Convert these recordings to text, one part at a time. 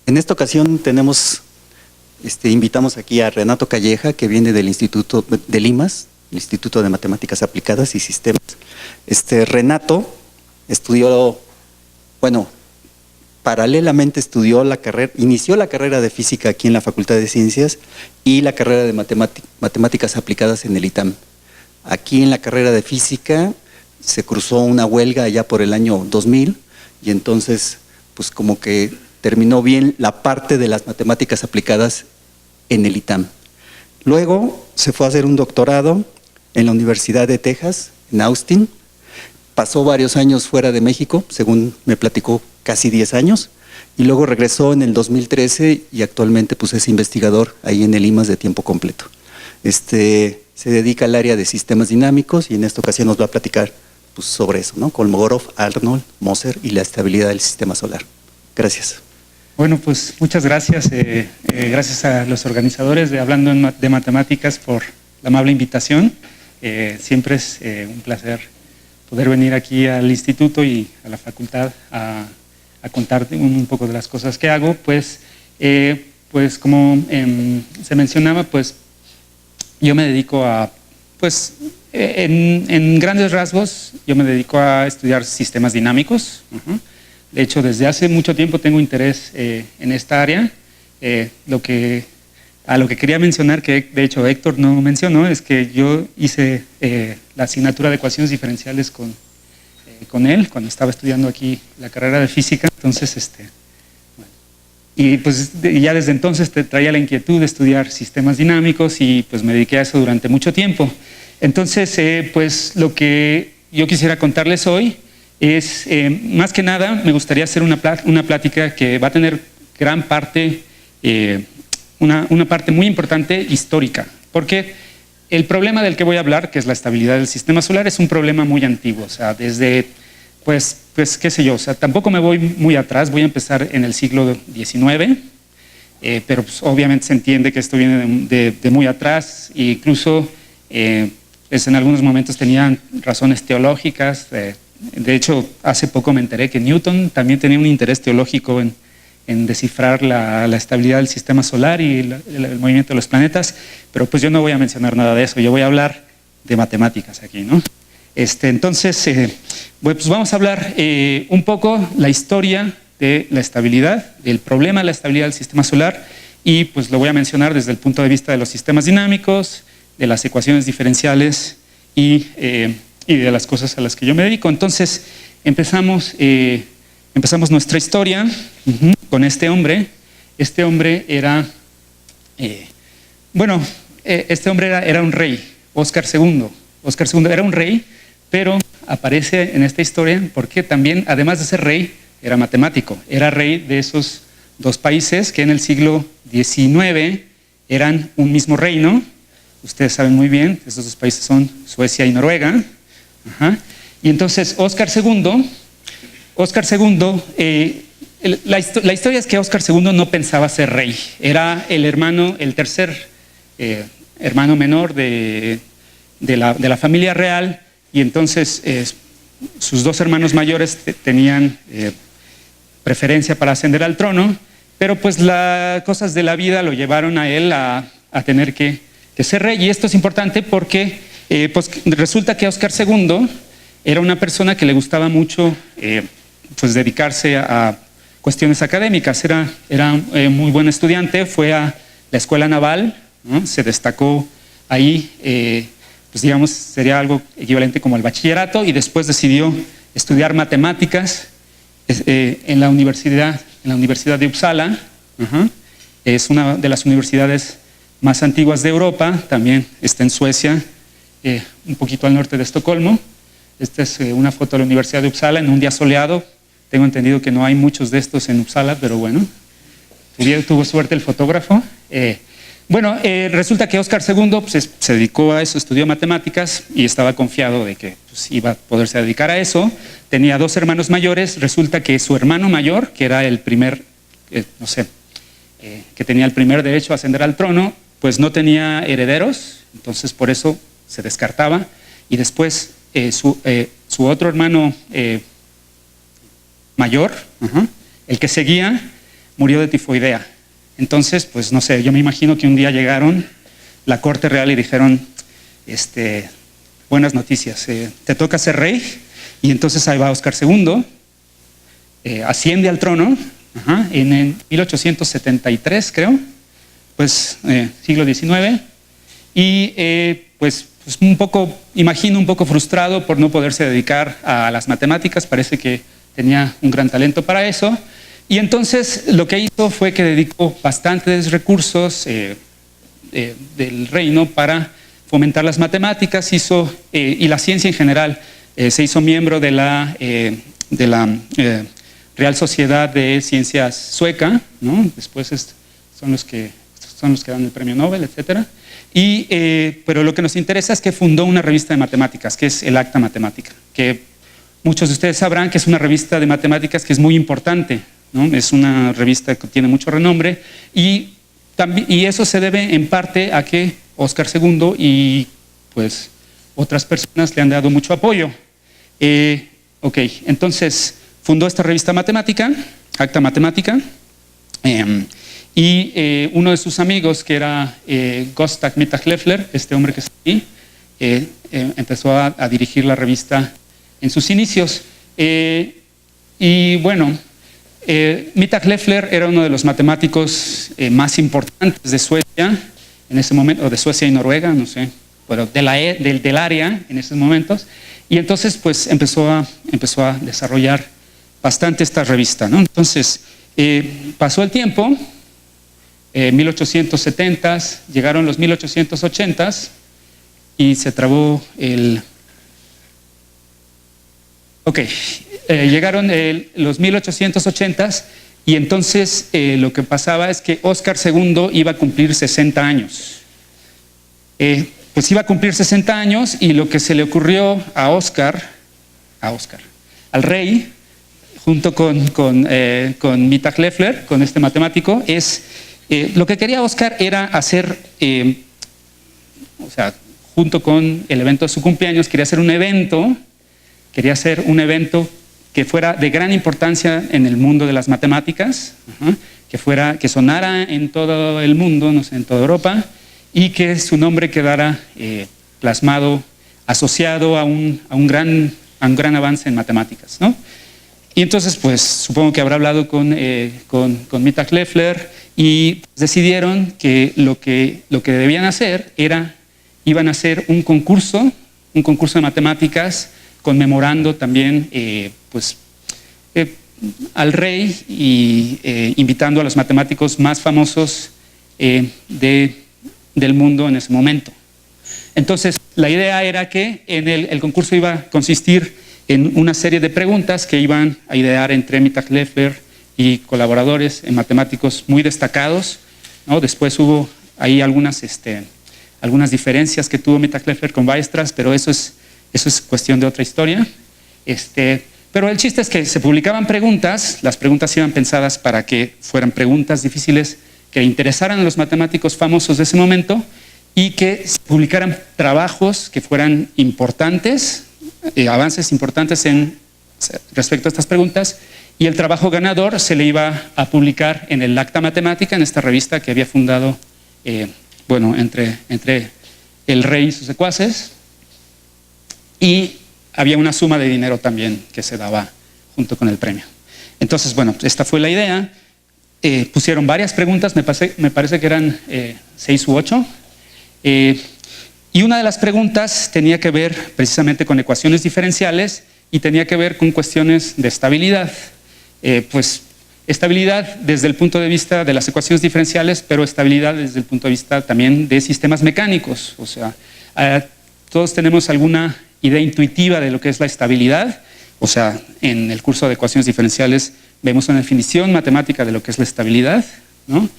En esta ocasión invitamos aquí a Renato Calleja, que viene del Instituto de Limas, el Instituto de Matemáticas Aplicadas y Sistemas. Renato estudió, paralelamente inició la carrera de física aquí en la Facultad de Ciencias y la carrera de matemáticas aplicadas en el ITAM. Aquí en la carrera de física se cruzó una huelga allá por el año 2000 y entonces pues como que terminó bien la parte de las matemáticas aplicadas en el ITAM. Luego se fue a hacer un doctorado en la Universidad de Texas, en Austin. Pasó varios años fuera de México, según me platicó, casi 10 años, y luego regresó en el 2013 y actualmente pues es investigador ahí en el IMAS de tiempo completo. Se dedica al área de sistemas dinámicos y en esta ocasión nos va a platicar pues, sobre eso, ¿no? Kolmogorov, Arnold, Moser y la estabilidad del sistema solar. Gracias. Bueno, pues muchas gracias. Gracias a los organizadores de Hablando de Matemáticas por la amable invitación. Siempre es un placer poder venir aquí al instituto y a la facultad a contar un poco de las cosas que hago. Pues como se mencionaba, pues yo me dedico a, en grandes rasgos, yo me dedico a estudiar sistemas dinámicos. De hecho, desde hace mucho tiempo tengo interés en esta área. A lo que quería mencionar, que de hecho Héctor no mencionó, es que yo hice la asignatura de ecuaciones diferenciales con él, cuando estaba estudiando aquí la carrera de física. Entonces, y pues ya desde entonces traía la inquietud de estudiar sistemas dinámicos y pues me dediqué a eso durante mucho tiempo. Entonces, pues lo que yo quisiera contarles hoy es, más que nada, me gustaría hacer una plática que va a tener gran parte, una parte muy importante histórica, porque el problema del que voy a hablar, que es la estabilidad del sistema solar, es un problema muy antiguo, o sea, desde, pues qué sé yo, o sea, tampoco me voy muy atrás, voy a empezar en el siglo XIX, pero pues, obviamente se entiende que esto viene de muy atrás, e incluso pues en algunos momentos tenían razones teológicas. De hecho, hace poco me enteré que Newton también tenía un interés teológico en descifrar la estabilidad del sistema solar y el movimiento de los planetas, pero pues yo no voy a mencionar nada de eso, yo voy a hablar de matemáticas aquí, ¿no? Entonces, pues vamos a hablar un poco la historia de la estabilidad, del problema de la estabilidad del sistema solar, y pues lo voy a mencionar desde el punto de vista de los sistemas dinámicos, de las ecuaciones diferenciales y de las cosas a las que yo me dedico. Entonces, empezamos nuestra historia con este hombre. Este hombre era, era un rey, Óscar II. Óscar II era un rey, pero aparece en esta historia porque también, además de ser rey, era matemático. Era rey de esos dos países que en el siglo XIX eran un mismo reino. Ustedes saben muy bien, estos dos países son Suecia y Noruega. Y entonces Óscar II, la historia es que Óscar II no pensaba ser rey, era el tercer hermano menor de la familia real, y entonces sus dos hermanos mayores tenían preferencia para ascender al trono, pero pues las cosas de la vida lo llevaron a él a tener que ser rey. Y esto es importante porque pues resulta que Óscar II era una persona que le gustaba mucho pues dedicarse a cuestiones académicas. Era muy buen estudiante, fue a la escuela naval, ¿no? Se destacó ahí, pues digamos sería algo equivalente como el bachillerato, y después decidió estudiar matemáticas en la universidad de Uppsala. Es una de las universidades más antiguas de Europa, también está en Suecia, un poquito al norte de Estocolmo. Esta es una foto de la Universidad de Uppsala en un día soleado. Tengo entendido que no hay muchos de estos en Uppsala, pero bueno, tuvo suerte el fotógrafo. Resulta que Óscar II pues, se dedicó a eso, estudió matemáticas y estaba confiado de que pues, iba a poderse dedicar a eso. Tenía dos hermanos mayores. Resulta que su hermano mayor, que era el primer, que tenía el primer derecho a ascender al trono, pues no tenía herederos, entonces por eso se descartaba. Y después su otro hermano mayor, el que seguía, murió de tifoidea. Entonces, pues no sé, yo me imagino que un día llegaron la corte real y dijeron, buenas noticias, te toca ser rey, y entonces ahí va Óscar II, asciende al trono, en 1873 creo, pues siglo XIX, y pues un poco, imagino un poco frustrado por no poderse dedicar a las matemáticas, parece que tenía un gran talento para eso, y entonces lo que hizo fue que dedicó bastantes recursos del reino para fomentar las matemáticas, y la ciencia en general. Se hizo miembro de la Real Sociedad de Ciencias sueca, ¿no? Después son los que dan el premio Nobel, etc. Pero lo que nos interesa es que fundó una revista de matemáticas, que es el Acta Matemática, que muchos de ustedes sabrán que es una revista de matemáticas que es muy importante, ¿no? Es una revista que tiene mucho renombre, y eso se debe en parte a que Óscar II y pues otras personas le han dado mucho apoyo. Entonces fundó esta revista matemática, Acta Matemática, y uno de sus amigos, que era Gustav Mittag-Leffler, este hombre que está aquí, empezó a dirigir la revista en sus inicios. Y bueno, Mittag-Leffler era uno de los matemáticos más importantes de Suecia en ese momento, o de Suecia y Noruega, no sé, pero del área en esos momentos, y entonces pues empezó a desarrollar bastante esta revista, ¿no? Entonces pasó el tiempo, 1870s, llegaron los 1880s y se trabó llegaron los 1880s, y entonces lo que pasaba es que Óscar II iba a cumplir 60 años. Pues iba a cumplir 60 años, y lo que se le ocurrió a Óscar, al rey, junto con Mittag-Leffler, con este matemático, lo que quería Óscar era hacer, junto con el evento de su cumpleaños, quería hacer un evento que fuera de gran importancia en el mundo de las matemáticas, que sonara en todo el mundo, no sé, en toda Europa, y que su nombre quedara plasmado, asociado a un gran avance en matemáticas, ¿no? Y entonces, pues, supongo que habrá hablado con Mittag-Leffler, y decidieron que lo que debían hacer iban a hacer un concurso de matemáticas, conmemorando también al rey, y invitando a los matemáticos más famosos del mundo en ese momento. Entonces, la idea era que el concurso iba a consistir en una serie de preguntas que iban a idear entre Mittag-Leffler y colaboradores matemáticos muy destacados, ¿no? Después hubo ahí algunas diferencias que tuvo Mittag-Leffler con Weierstrass, pero eso es cuestión de otra historia. Pero el chiste es que se publicaban preguntas, las preguntas iban pensadas para que fueran preguntas difíciles que interesaran a los matemáticos famosos de ese momento, y que se publicaran trabajos que fueran importantes, avances importantes respecto a estas preguntas, y el trabajo ganador se le iba a publicar en el Acta Matemática, en esta revista que había fundado entre el rey y sus secuaces, y había una suma de dinero también que se daba junto con el premio. Entonces, bueno, esta fue la idea. Pusieron varias preguntas, me parece que eran 6 u 8, y una de las preguntas tenía que ver precisamente con ecuaciones diferenciales, y tenía que ver con cuestiones de estabilidad. Pues estabilidad desde el punto de vista de las ecuaciones diferenciales, pero estabilidad desde el punto de vista también de sistemas mecánicos. O sea, todos tenemos alguna idea intuitiva de lo que es la estabilidad. O sea, en el curso de ecuaciones diferenciales vemos una definición matemática de lo que es la estabilidad, ¿no?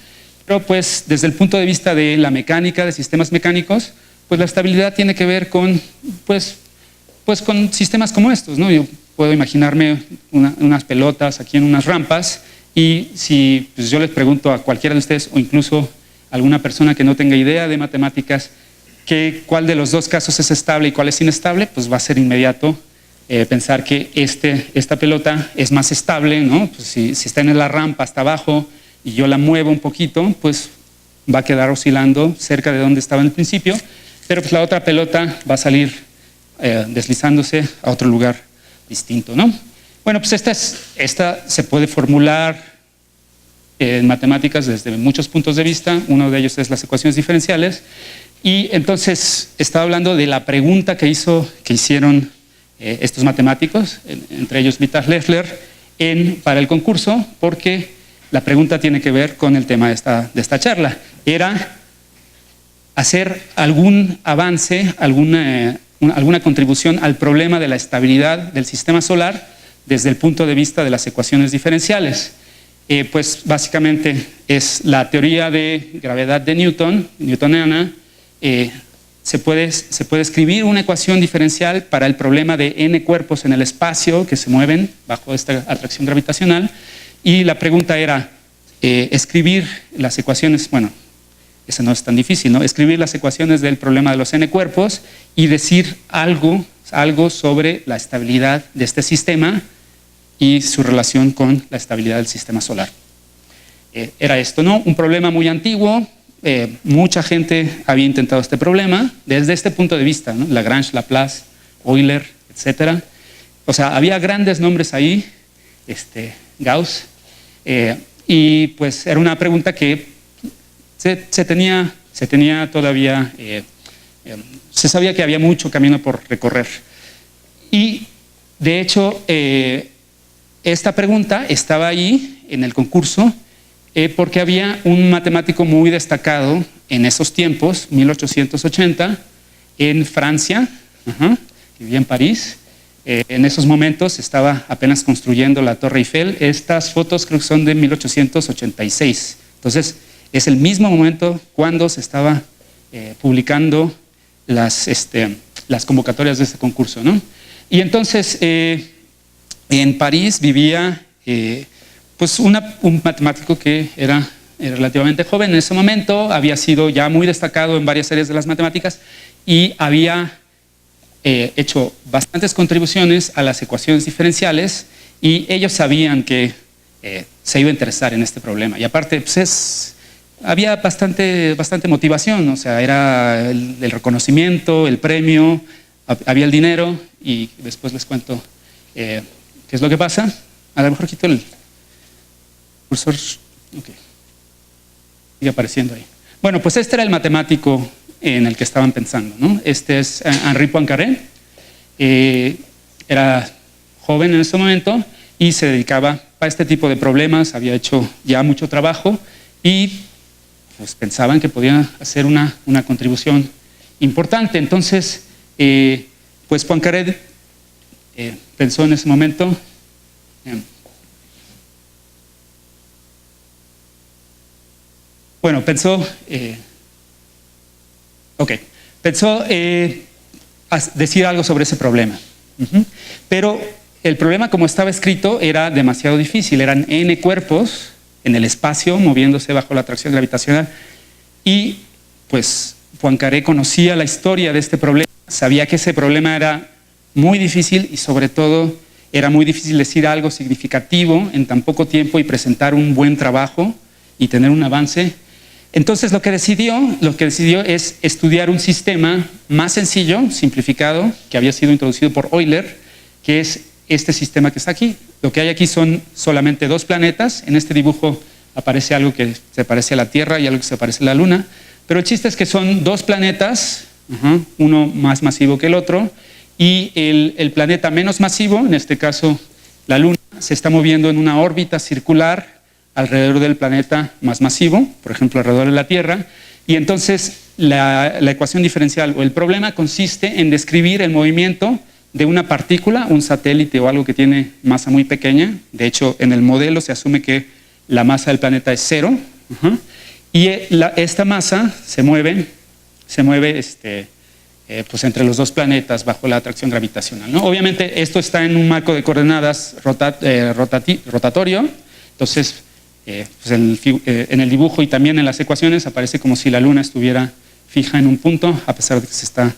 Pero pues desde el punto de vista de la mecánica, de sistemas mecánicos, pues la estabilidad tiene que ver con con sistemas como estos, ¿no? Yo puedo imaginarme unas pelotas aquí en unas rampas, y si pues yo les pregunto a cualquiera de ustedes, o incluso a alguna persona que no tenga idea de matemáticas, cuál de los dos casos es estable y cuál es inestable, pues va a ser inmediato pensar que esta pelota es más estable, ¿no? Pues si está en la rampa hasta abajo, y yo la muevo un poquito, pues va a quedar oscilando cerca de donde estaba en el principio, pero pues la otra pelota va a salir deslizándose a otro lugar distinto, ¿no? Bueno, pues esta se puede formular en matemáticas desde muchos puntos de vista. Uno de ellos es las ecuaciones diferenciales, y entonces estaba hablando de la pregunta que hicieron estos matemáticos, entre ellos Vitas Leffler, para el concurso, porque la pregunta tiene que ver con el tema de esta charla. Era hacer algún avance, alguna contribución al problema de la estabilidad del sistema solar desde el punto de vista de las ecuaciones diferenciales. Pues básicamente es la teoría de gravedad de newtoniana. Se puede escribir una ecuación diferencial para el problema de n cuerpos en el espacio que se mueven bajo esta atracción gravitacional, y la pregunta era escribir las ecuaciones, bueno, eso no es tan difícil, ¿no? Escribir las ecuaciones del problema de los n cuerpos y decir algo sobre la estabilidad de este sistema y su relación con la estabilidad del sistema solar. Era esto, ¿no? Un problema muy antiguo. Mucha gente había intentado este problema desde este punto de vista, ¿no? Lagrange, Laplace, Euler, etcétera. O sea, había grandes nombres ahí, Gauss, y pues era una pregunta que se tenía todavía, se sabía que había mucho camino por recorrer. Y de hecho, esta pregunta estaba ahí en el concurso, porque había un matemático muy destacado en esos tiempos, 1880, en Francia, que vivía en París. En esos momentos estaba apenas construyendo la Torre Eiffel. Estas fotos creo que son de 1886. Entonces, es el mismo momento cuando se estaba publicando las convocatorias de este concurso, ¿no? Y entonces, en París vivía pues un matemático que era relativamente joven en ese momento, había sido ya muy destacado en varias áreas de las matemáticas y había hecho bastantes contribuciones a las ecuaciones diferenciales, y ellos sabían que se iba a interesar en este problema. Y aparte, pues había bastante motivación, o sea, era el reconocimiento, el premio, había el dinero, y después les cuento qué es lo que pasa. A lo mejor quito el cursor, ok, sigue apareciendo ahí. Bueno, pues este era el matemático en el que estaban pensando, ¿no? Este es Henri Poincaré. Era joven en ese momento y se dedicaba a este tipo de problemas, había hecho ya mucho trabajo y pues pensaban que podía hacer una contribución importante. Entonces, pues Poincaré pensó en ese momento, pensó decir algo sobre ese problema. Pero el problema, como estaba escrito, era demasiado difícil. Eran n cuerpos en el espacio moviéndose bajo la atracción gravitacional, y pues Poincaré conocía la historia de este problema, sabía que ese problema era muy difícil y sobre todo era muy difícil decir algo significativo en tan poco tiempo y presentar un buen trabajo y tener un avance. Entonces lo que decidió es estudiar un sistema más sencillo, simplificado, que había sido introducido por Euler, que es este sistema que está aquí. Lo que hay aquí son solamente dos planetas. En este dibujo aparece algo que se parece a la Tierra y algo que se parece a la Luna, pero el chiste es que son dos planetas, uno más masivo que el otro, y el planeta menos masivo, en este caso la Luna, se está moviendo en una órbita circular alrededor del planeta más masivo, por ejemplo alrededor de la Tierra, y entonces la ecuación diferencial o el problema consiste en describir el movimiento de una partícula, un satélite o algo que tiene masa muy pequeña. De hecho, en el modelo se asume que la masa del planeta es 0, y esta masa se mueve pues entre los dos planetas bajo la atracción gravitacional, ¿no? Obviamente esto está en un marco de coordenadas rotatorio, entonces pues en el dibujo y también en las ecuaciones aparece como si la Luna estuviera fija en un punto a pesar de que se está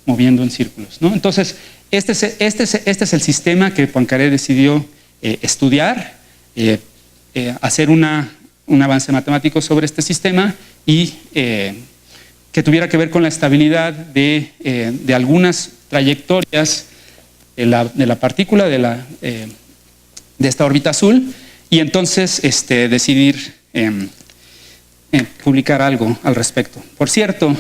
moviendo en círculos, ¿no? Entonces este es el sistema que Poincaré decidió estudiar, hacer una un avance matemático sobre este sistema y que tuviera que ver con la estabilidad de algunas trayectorias de la partícula de esta órbita azul, y entonces decidir publicar algo al respecto. Por cierto,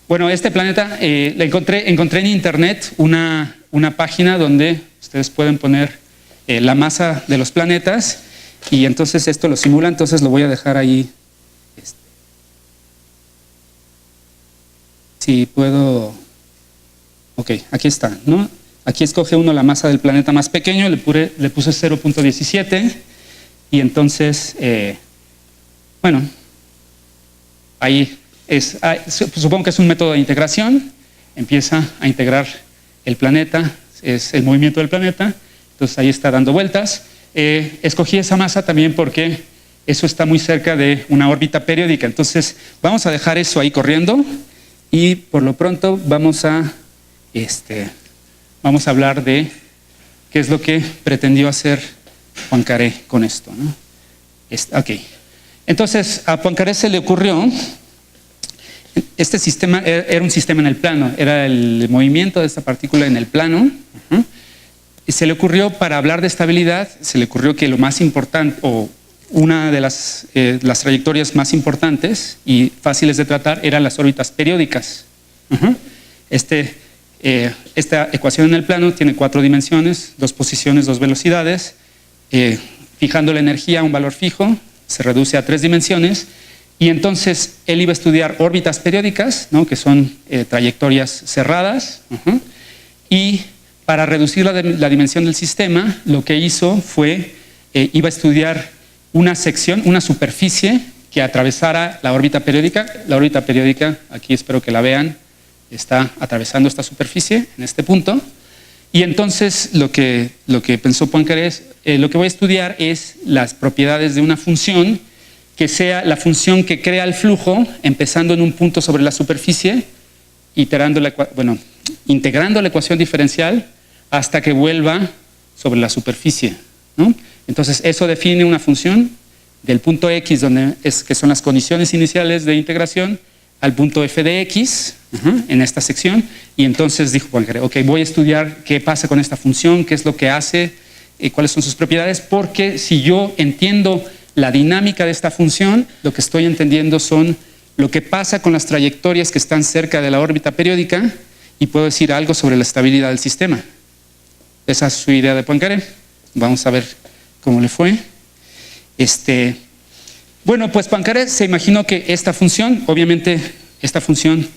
bueno, este planeta, encontré en internet una página donde ustedes pueden poner la masa de los planetas, y entonces esto lo simula. Entonces lo voy a dejar ahí. Si puedo. Ok, aquí está, ¿no? Aquí escoge uno la masa del planeta más pequeño, le puse 0.17, y entonces, bueno, ahí supongo que es un método de integración. Empieza a integrar el planeta, es el movimiento del planeta, entonces ahí está dando vueltas. Escogí esa masa también porque eso está muy cerca de una órbita periódica, entonces vamos a dejar eso ahí corriendo, y por lo pronto vamos a hablar de qué es lo que pretendió hacer Poincaré con esto, ¿no? Ok. Entonces, a Poincaré se le ocurrió, este sistema era un sistema en el plano, era el movimiento de esta partícula en el plano, y se le ocurrió, para hablar de estabilidad, se le ocurrió que lo más importante, o una de las trayectorias más importantes y fáciles de tratar, eran las órbitas periódicas. Esta ecuación en el plano tiene 4 dimensiones, 2 posiciones, 2 velocidades. Fijando la energía a un valor fijo, se reduce a 3 dimensiones, y entonces él iba a estudiar órbitas periódicas, ¿no? Que son trayectorias cerradas, y para reducir la dimensión del sistema, lo que hizo fue, iba a estudiar una sección, una superficie que atravesara la órbita periódica. La órbita periódica, aquí espero que la vean, está atravesando esta superficie en este punto, y entonces lo que pensó Poincaré es, lo que voy a estudiar es las propiedades de una función que sea la función que crea el flujo, empezando en un punto sobre la superficie, integrando la ecuación diferencial hasta que vuelva sobre la superficie, ¿no? Entonces eso define una función del punto X, que son las condiciones iniciales de integración, al punto f de x, en esta sección, y entonces dijo Poincaré, ok, voy a estudiar qué pasa con esta función, qué es lo que hace, cuáles son sus propiedades, porque si yo entiendo la dinámica de esta función, lo que estoy entendiendo son lo que pasa con las trayectorias que están cerca de la órbita periódica, y puedo decir algo sobre la estabilidad del sistema. Esa es su idea de Poincaré. Vamos a ver cómo le fue. Bueno, pues Poincaré se imaginó que esta función, obviamente esta función,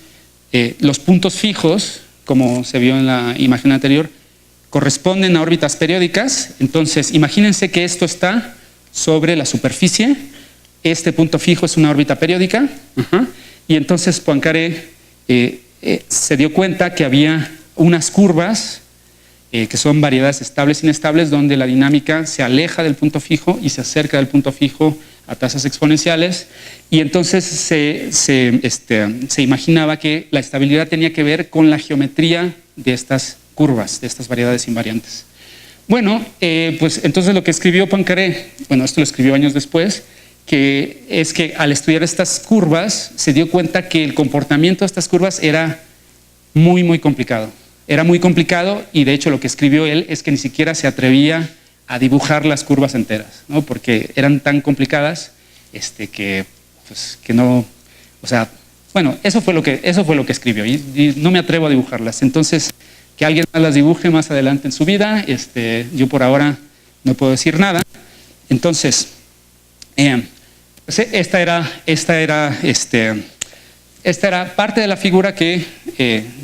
los puntos fijos, como se vio en la imagen anterior, corresponden a órbitas periódicas. Entonces, imagínense que esto está sobre la superficie, este punto fijo es una órbita periódica, y entonces Poincaré se dio cuenta que había unas curvas que son variedades estables e inestables, donde la dinámica se aleja del punto fijo y se acerca del punto fijo a tasas exponenciales, y entonces se imaginaba que la estabilidad tenía que ver con la geometría de estas curvas, de estas variedades invariantes. Bueno, pues entonces lo que escribió Poincaré, bueno, esto lo escribió años después, que es que al estudiar estas curvas se dio cuenta que el comportamiento de estas curvas era muy, muy complicado. Era muy complicado, y de hecho lo que escribió él es que ni siquiera se atrevía a dibujar las curvas enteras, ¿no? Porque eran tan complicadas que no, o sea, bueno, eso fue lo que escribió, y no me atrevo a dibujarlas. Entonces, que alguien más las dibuje más adelante en su vida, yo por ahora no puedo decir nada. Entonces, esta era parte de la figura que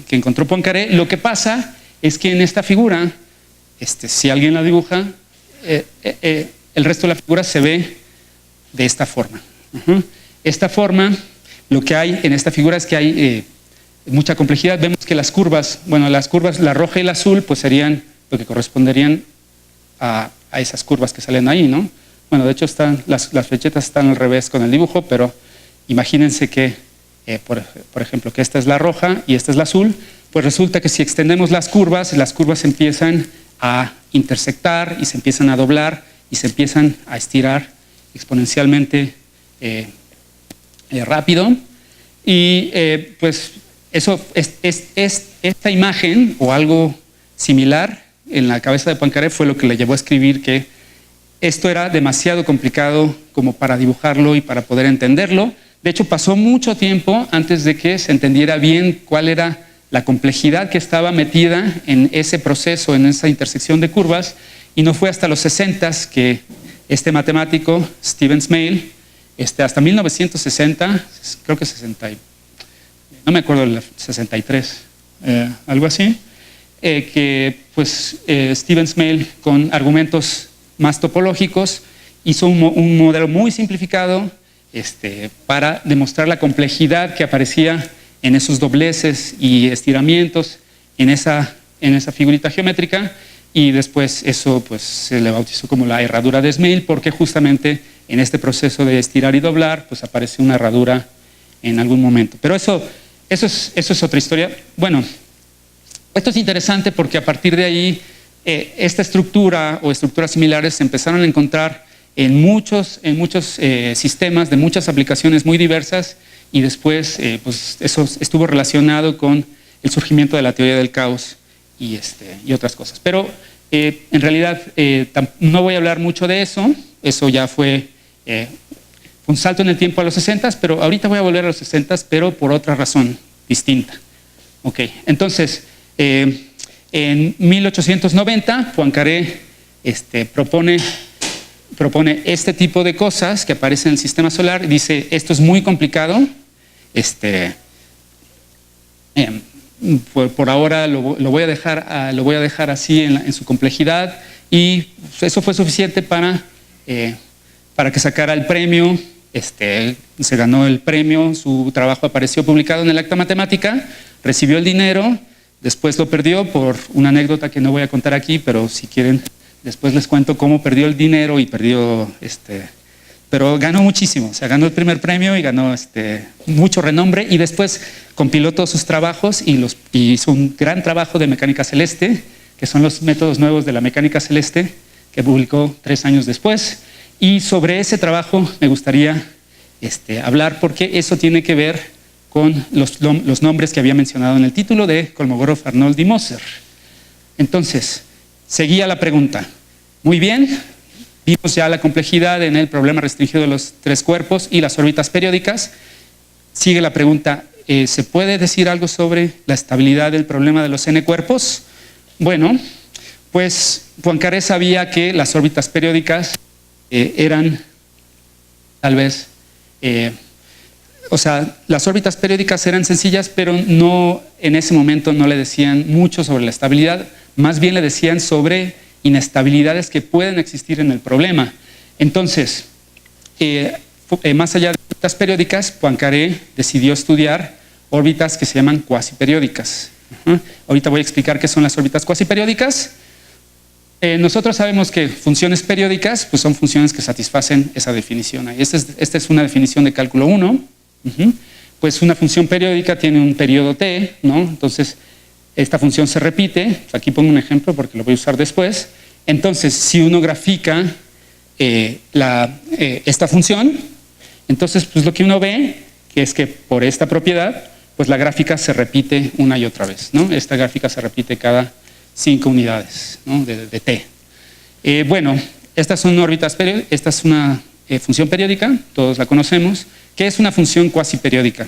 encontró Poincaré. Lo que pasa es que en esta figura, si alguien la dibuja, el resto de la figura se ve de esta forma. Esta forma, lo que hay en esta figura es que hay mucha complejidad. Vemos que las curvas, la roja y la azul, pues serían lo que corresponderían a esas curvas que salen ahí, ¿no? Bueno, de hecho las flechetas están al revés con el dibujo, pero imagínense que, por ejemplo, que esta es la roja y esta es la azul. Pues resulta que si extendemos las curvas empiezan a intersectar y se empiezan a doblar y se empiezan a estirar exponencialmente rápido. Y pues eso esta imagen o algo similar en la cabeza de Poincaré fue lo que le llevó a escribir que esto era demasiado complicado como para dibujarlo y para poder entenderlo. De hecho, pasó mucho tiempo antes de que se entendiera bien cuál era la complejidad que estaba metida en ese proceso, en esa intersección de curvas, y no fue hasta los 60s que este matemático, Stephen Smale, hasta 1960, creo que 60, no me acuerdo, 63, algo así, que pues Stephen Smale, con argumentos más topológicos, hizo un modelo muy simplificado para demostrar la complejidad que aparecía en esos dobleces y estiramientos en esa figurita geométrica, y después eso pues se le bautizó como la herradura de Smale, porque justamente en este proceso de estirar y doblar pues aparece una herradura en algún momento. Pero eso es otra historia. Bueno, esto es interesante porque a partir de ahí esta estructura o estructuras similares se empezaron a encontrar en muchos sistemas de muchas aplicaciones muy diversas, y después pues eso estuvo relacionado con el surgimiento de la teoría del caos y otras cosas. Pero en realidad no voy a hablar mucho de eso. Eso ya fue un salto en el tiempo a los 60s, pero ahorita voy a volver a los 60s, pero por otra razón distinta. Ok, entonces en 1890 Poincaré propone este tipo de cosas que aparecen en el sistema solar, y dice: esto es muy complicado, por ahora lo voy a dejar así en su complejidad, y eso fue suficiente para que sacara el premio. Se ganó el premio, su trabajo apareció publicado en el Acta Matemática, recibió el dinero, después lo perdió por una anécdota que no voy a contar aquí, pero si quieren después les cuento cómo perdió el dinero y perdió, pero ganó muchísimo. O sea, ganó el primer premio y ganó mucho renombre, y después compiló todos sus trabajos y hizo un gran trabajo de mecánica celeste, que son los métodos nuevos de la mecánica celeste, que publicó 3 años después. Y sobre ese trabajo me gustaría hablar, porque eso tiene que ver con los nombres que había mencionado en el título de Kolmogorov, Arnold y Moser. Entonces, seguía la pregunta. Muy bien, vimos ya la complejidad en el problema restringido de los 3 cuerpos y las órbitas periódicas. Sigue la pregunta, ¿se puede decir algo sobre la estabilidad del problema de los n cuerpos? Bueno, pues Poincaré sabía que las órbitas periódicas eran tal vez, o sea, las órbitas periódicas eran sencillas, pero no, en ese momento no le decían mucho sobre la estabilidad, más bien le decían sobre inestabilidades que pueden existir en el problema. Entonces, más allá de órbitas periódicas, Poincaré decidió estudiar órbitas que se llaman cuasiperiódicas. Ahorita voy a explicar qué son las órbitas cuasiperiódicas. Nosotros sabemos que funciones periódicas pues son funciones que satisfacen esa definición. Esta es una definición de cálculo 1. Pues una función periódica tiene un periodo t, ¿no? Entonces esta función se repite. Aquí pongo un ejemplo porque lo voy a usar después. Entonces, si uno grafica esta función, entonces pues lo que uno ve que es que por esta propiedad pues la gráfica se repite una y otra vez, ¿no? Esta gráfica se repite cada 5 unidades, ¿no? de t. Bueno, estas son órbitas periódicas. Esta es una función periódica, todos la conocemos. ¿Qué es una función cuasiperiódica?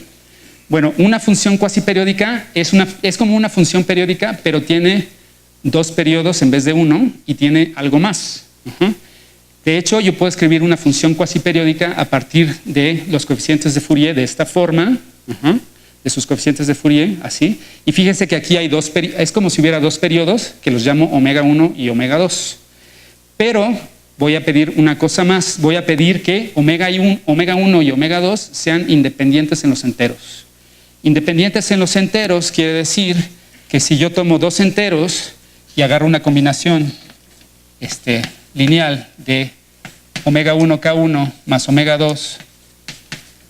Bueno, una función cuasiperiódica es como una función periódica, pero tiene 2 periodos en vez de 1 y tiene algo más. De hecho, yo puedo escribir una función cuasiperiódica a partir de los coeficientes de Fourier de esta forma, de sus coeficientes de Fourier, así. Y fíjense que aquí hay es como si hubiera 2 periodos que los llamo omega 1 y omega 2. Pero voy a pedir una cosa más, voy a pedir que omega 1 y omega 2 sean independientes en los enteros. Independientes en los enteros quiere decir que si yo tomo 2 enteros y agarro una combinación lineal de omega 1 K1 más omega 2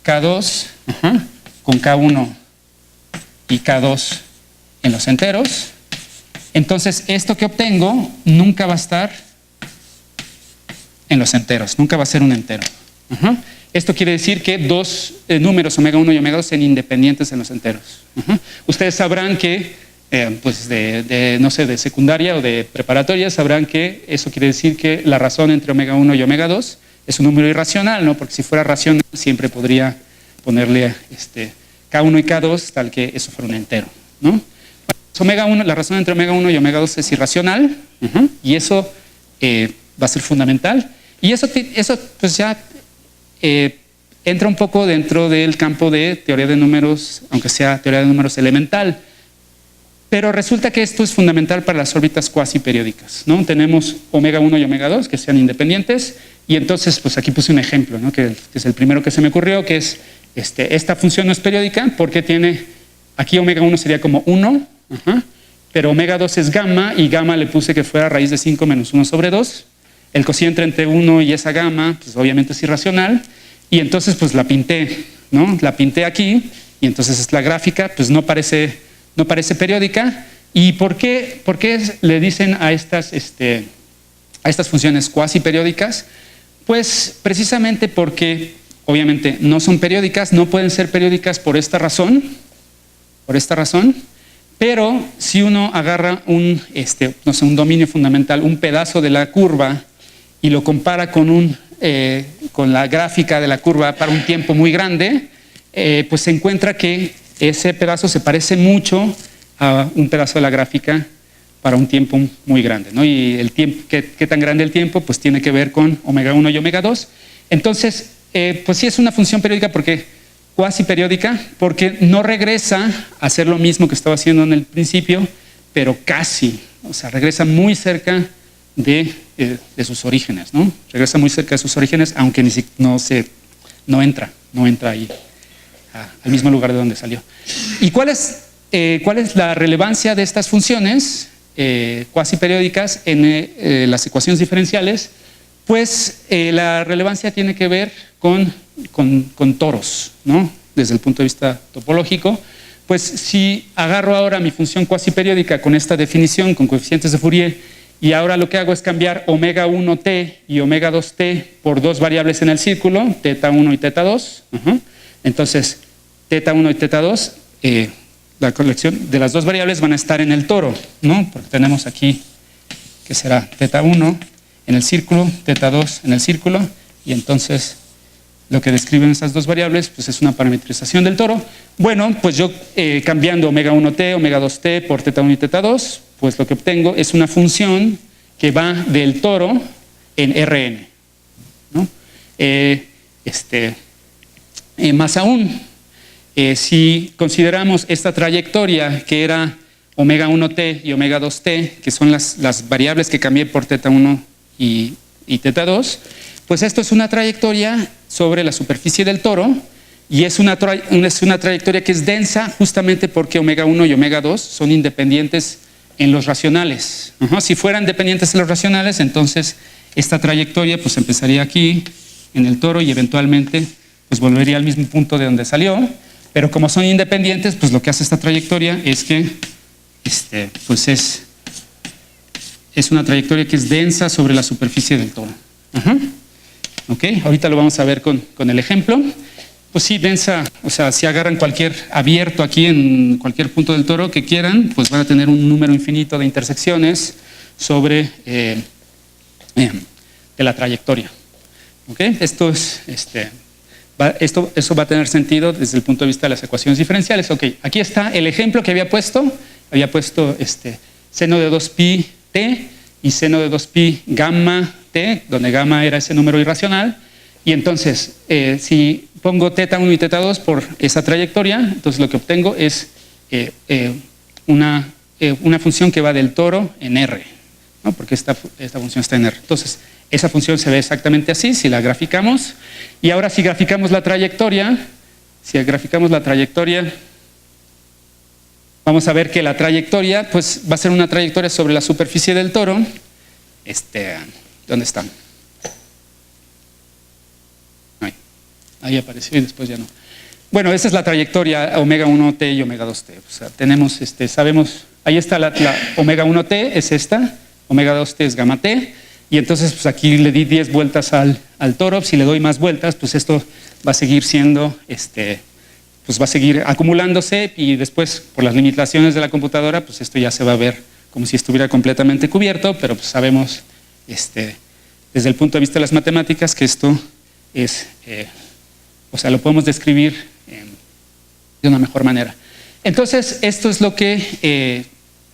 K2 con K1 y K2 en los enteros, entonces esto que obtengo nunca va a estar en los enteros, nunca va a ser un entero. Ajá. Esto quiere decir que dos números, omega 1 y omega 2, sean independientes en los enteros. Ajá. Ustedes sabrán que, pues no sé, de secundaria o de preparatoria, sabrán que eso quiere decir que la razón entre omega 1 y omega 2 es un número irracional, ¿no? Porque si fuera racional siempre podría ponerle K1 y K2 tal que eso fuera un entero, ¿no? Omega 1, la razón entre omega 1 y omega 2 es irracional, y eso va a ser fundamental. Y eso pues ya entra un poco dentro del campo de teoría de números, aunque sea teoría de números elemental. Pero resulta que esto es fundamental para las órbitas cuasi periódicas, ¿no? Tenemos omega 1 y omega 2 que sean independientes, y entonces pues aquí puse un ejemplo, ¿no? que es el primero que se me ocurrió, que es esta función no es periódica porque tiene, aquí omega 1 sería como 1, pero omega 2 es gamma, y gamma le puse que fuera raíz de 5 menos 1 sobre 2. El cociente entre 1 y esa gamma, pues obviamente es irracional, y entonces pues la pinté, ¿no? La pinté aquí, y entonces es la gráfica, pues no parece periódica. ¿Y por qué le dicen a estas funciones cuasi periódicas? Pues precisamente porque obviamente no son periódicas, no pueden ser periódicas por esta razón, pero si uno agarra un dominio fundamental, un pedazo de la curva, y lo compara con la gráfica de la curva para un tiempo muy grande, pues se encuentra que ese pedazo se parece mucho a un pedazo de la gráfica para un tiempo muy grande, ¿no? Y el tiempo, ¿qué tan grande el tiempo? Pues tiene que ver con omega 1 y omega 2. Entonces, pues sí es una función periódica cuasi periódica, porque no regresa a hacer lo mismo que estaba haciendo en el principio, pero casi, o sea, regresa muy cerca de sus orígenes, ¿no? Regresa muy cerca de sus orígenes, aunque no entra ahí al mismo lugar de donde salió. ¿Y cuál es la relevancia de estas funciones cuasi periódicas en las ecuaciones diferenciales? Pues la relevancia tiene que ver con toros, ¿no? Desde el punto de vista topológico. Pues si agarro ahora mi función cuasi periódica con esta definición, con coeficientes de Fourier, y ahora lo que hago es cambiar omega 1t y omega 2t por dos variables en el círculo, teta 1 y teta 2. Entonces, teta 1 y teta 2, la colección de las dos variables van a estar en el toro, ¿no? Porque tenemos aquí que será teta 1 en el círculo, teta 2 en el círculo, y entonces lo que describen esas dos variables pues es una parametrización del toro. Bueno, pues yo cambiando omega 1t, omega 2t por teta 1 y teta 2, pues lo que obtengo es una función que va del toro en Rn, ¿no? Más aún, si consideramos esta trayectoria que era omega 1t y omega 2t, que son las variables que cambié por teta 1 y teta 2, pues esto es una trayectoria sobre la superficie del toro, y es una trayectoria que es densa justamente porque omega 1 y omega 2 son independientes en los racionales. Si fueran dependientes en los racionales, entonces esta trayectoria pues empezaría aquí en el toro y eventualmente pues volvería al mismo punto de donde salió, pero como son independientes, pues lo que hace esta trayectoria es que pues es una trayectoria que es densa sobre la superficie del toro. Ok, ahorita lo vamos a ver con el ejemplo. Pues sí, densa, o sea, si agarran cualquier abierto aquí en cualquier punto del toro que quieran, pues van a tener un número infinito de intersecciones sobre de la trayectoria. ¿Ok? Esto va a tener sentido desde el punto de vista de las ecuaciones diferenciales. Ok, aquí está el ejemplo que había puesto seno de 2pi t y seno de 2pi gamma t, donde gamma era ese número irracional. Y entonces, si pongo teta 1 y teta 2 por esa trayectoria, entonces lo que obtengo es una función que va del toro en R, ¿no? Porque esta función está en R. Entonces, esa función se ve exactamente así si la graficamos. Y ahora si graficamos la trayectoria, vamos a ver que la trayectoria pues, va a ser una trayectoria sobre la superficie del toro. ¿Dónde está? Ahí apareció y después ya no. Bueno, esa es la trayectoria omega 1t y omega 2t. O sea, tenemos, sabemos, ahí está la omega 1t, es esta, omega 2t es gamma t. Y entonces pues aquí le di 10 vueltas al toro. Si le doy más vueltas, pues esto va a seguir siendo, pues va a seguir acumulándose, y después por las limitaciones de la computadora, pues esto ya se va a ver como si estuviera completamente cubierto, pero pues sabemos desde el punto de vista de las matemáticas que esto es, o sea, lo podemos describir de una mejor manera. Entonces, esto es lo que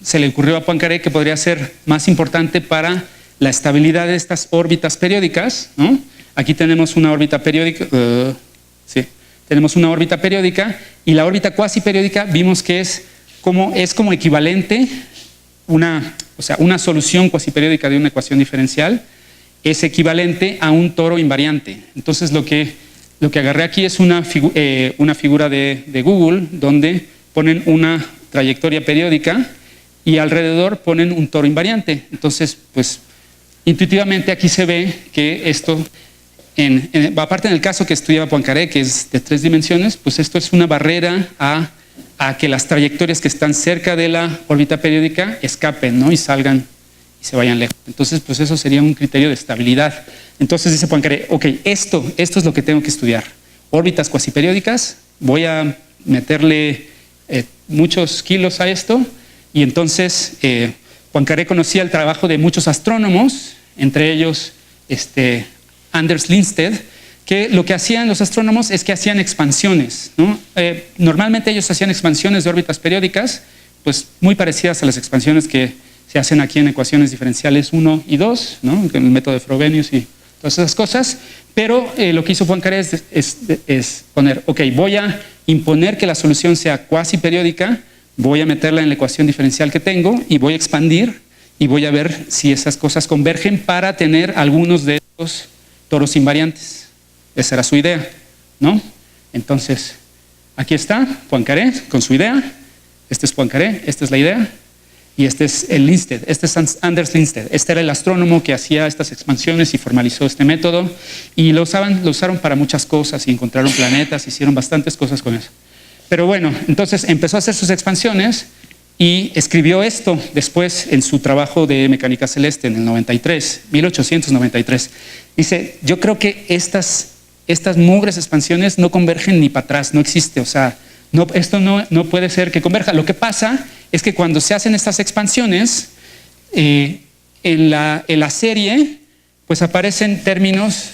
se le ocurrió a Poincaré que podría ser más importante para la estabilidad de estas órbitas periódicas, ¿no? Aquí tenemos una órbita periódica, sí, tenemos una órbita periódica, y la órbita cuasi periódica vimos que es como equivalente, o sea, una solución cuasi periódica de una ecuación diferencial es equivalente a un toro invariante. Entonces lo que agarré aquí es una figura de Google donde ponen una trayectoria periódica y alrededor ponen un toro invariante. Entonces, pues intuitivamente aquí se ve que esto, aparte en el caso que estudiaba Poincaré, que es de 3 dimensiones, pues esto es una barrera a que las trayectorias que están cerca de la órbita periódica escapen, ¿no? Y salgan y se vayan lejos. Entonces, pues eso sería un criterio de estabilidad. Entonces dice Poincaré, ok, esto es lo que tengo que estudiar. Órbitas cuasiperiódicas, voy a meterle muchos kilos a esto, y entonces Poincaré conocía el trabajo de muchos astrónomos, entre ellos Anders Lindstedt, que lo que hacían los astrónomos es que hacían expansiones, ¿no? Normalmente ellos hacían expansiones de órbitas periódicas, pues muy parecidas a las expansiones que se hacen aquí en ecuaciones diferenciales 1 y 2, ¿no? Con el método de Frobenius y todas esas cosas, pero lo que hizo Poincaré es poner, ok, voy a imponer que la solución sea cuasi periódica, voy a meterla en la ecuación diferencial que tengo y voy a expandir y voy a ver si esas cosas convergen para tener algunos de estos toros invariantes. Esa era su idea, ¿no? Entonces, aquí está Poincaré con su idea. Este es Poincaré, esta es la idea, y este es el Lindstedt, este es Anders Lindstedt. Este era el astrónomo que hacía estas expansiones y formalizó este método, y lo usaron para muchas cosas, y encontraron planetas, hicieron bastantes cosas con eso. Pero bueno, entonces empezó a hacer sus expansiones y escribió esto después en su trabajo de mecánica celeste en el 1893. Dice, yo creo que estas mugres expansiones no convergen ni para atrás, no existe, o sea, esto no puede ser que converja. Lo que pasa es que cuando se hacen estas expansiones, en la serie, pues aparecen términos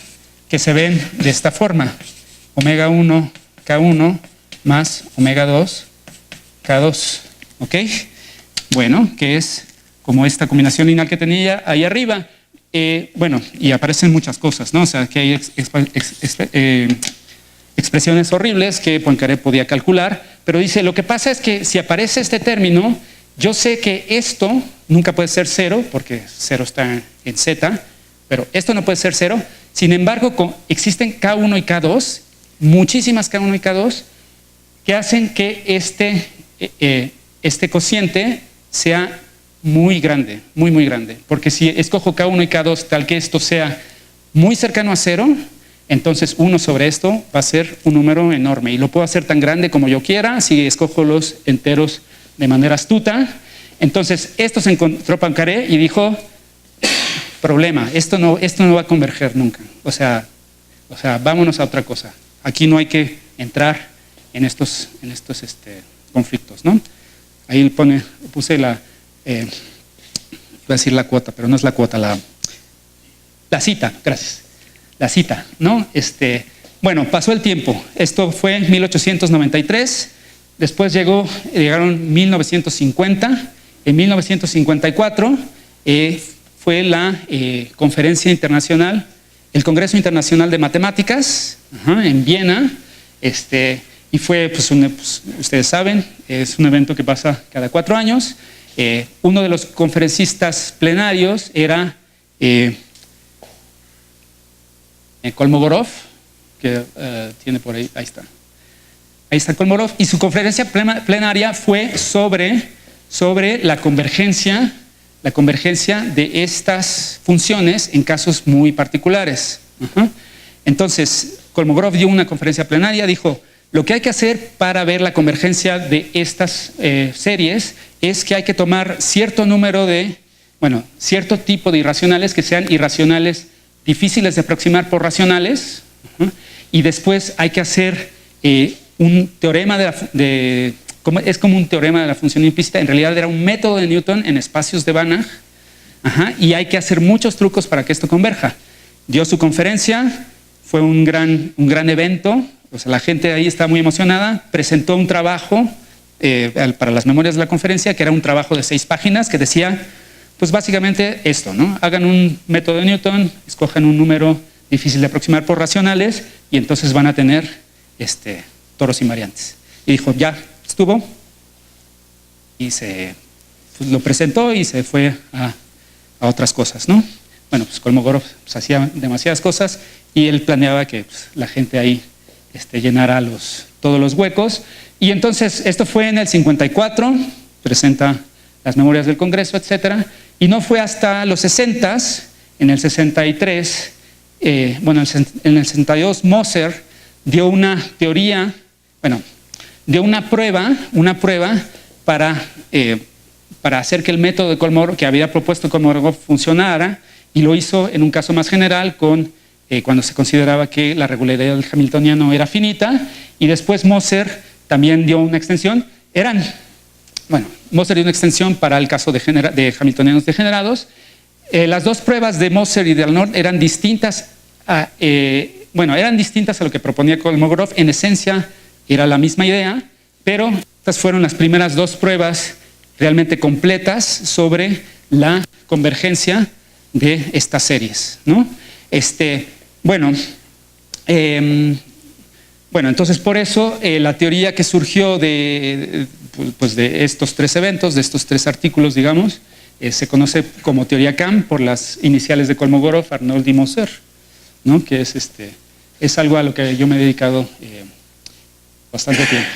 que se ven de esta forma: omega 1 K1 más omega 2 K2, ¿ok? Bueno, que es como esta combinación lineal que tenía ahí arriba. Bueno, y aparecen muchas cosas, ¿no? O sea, que hay expresiones horribles que Poincaré podía calcular, pero dice, lo que pasa es que si aparece este término, yo sé que esto nunca puede ser 0, porque 0 está en Z, pero esto no puede ser 0. Sin embargo, existen K1 y K2, muchísimas K1 y K2, que hacen que este cociente sea muy grande, muy grande, porque si escojo K1 y K2 tal que esto sea muy cercano a 0, entonces 1 sobre esto va a ser un número enorme, y lo puedo hacer tan grande como yo quiera si escojo los enteros de manera astuta. Entonces esto se encontró Poincaré y dijo, problema, esto no va a converger nunca, o sea, vámonos a otra cosa, aquí no hay que entrar en estos conflictos, ¿no? Ahí puse la iba a decir la cuota, pero no es la cuota, la cita, gracias. La cita, ¿no? Bueno, pasó el tiempo. Esto fue en 1893, después llegaron 1950, en 1954 fue la conferencia internacional, el Congreso Internacional de Matemáticas, en Viena, y fue, pues ustedes saben, es un evento que pasa cada 4 años. Uno de los conferencistas plenarios era Kolmogorov, que tiene por ahí está Kolmogorov, y su conferencia plenaria fue sobre la convergencia de estas funciones en casos muy particulares. Entonces, Kolmogorov dio una conferencia plenaria, dijo, lo que hay que hacer para ver la convergencia de estas series es que hay que tomar cierto número de bueno, cierto tipo de irracionales que sean irracionales difíciles de aproximar por racionales, y después hay que hacer un teorema es como un teorema de la función implícita. En realidad era un método de Newton en espacios de Banach, y hay que hacer muchos trucos para que esto converja. Dio su conferencia, fue un gran evento, o sea, la gente ahí estaba muy emocionada, presentó un trabajo para las memorias de la conferencia, que era un trabajo de 6 páginas, que decía, pues básicamente esto, ¿no? Hagan un método de Newton, escojan un número difícil de aproximar por racionales, y entonces van a tener toros invariantes. Y dijo, ya estuvo, y pues lo presentó y se fue a otras cosas, ¿no? Bueno, pues Kolmogorov pues, hacía demasiadas cosas, y él planeaba que pues, la gente ahí llenara todos los huecos. Y entonces esto fue en el 54, presenta las memorias del Congreso, etcétera, y no fue hasta los 60s, en el 63, en el 62 Moser dio una teoría, dio una prueba para hacer que el método de Kolmogorov que había propuesto Kolmogorov funcionara, y lo hizo en un caso más general cuando se consideraba que la regularidad del hamiltoniano era finita, y después Moser también dio una extensión. Moser dio una extensión para el caso de hamiltonianos degenerados. Las dos pruebas de Moser y de Arnold eran distintas a lo que proponía Kolmogorov. En esencia era la misma idea, pero estas fueron las primeras 2 pruebas realmente completas sobre la convergencia de estas series, ¿no? Entonces por eso la teoría que surgió de estos 3 eventos, de estos 3 artículos, digamos, se conoce como teoría CAM por las iniciales de Kolmogorov, Arnold y Moser, ¿no? Que es algo a lo que yo me he dedicado bastante tiempo.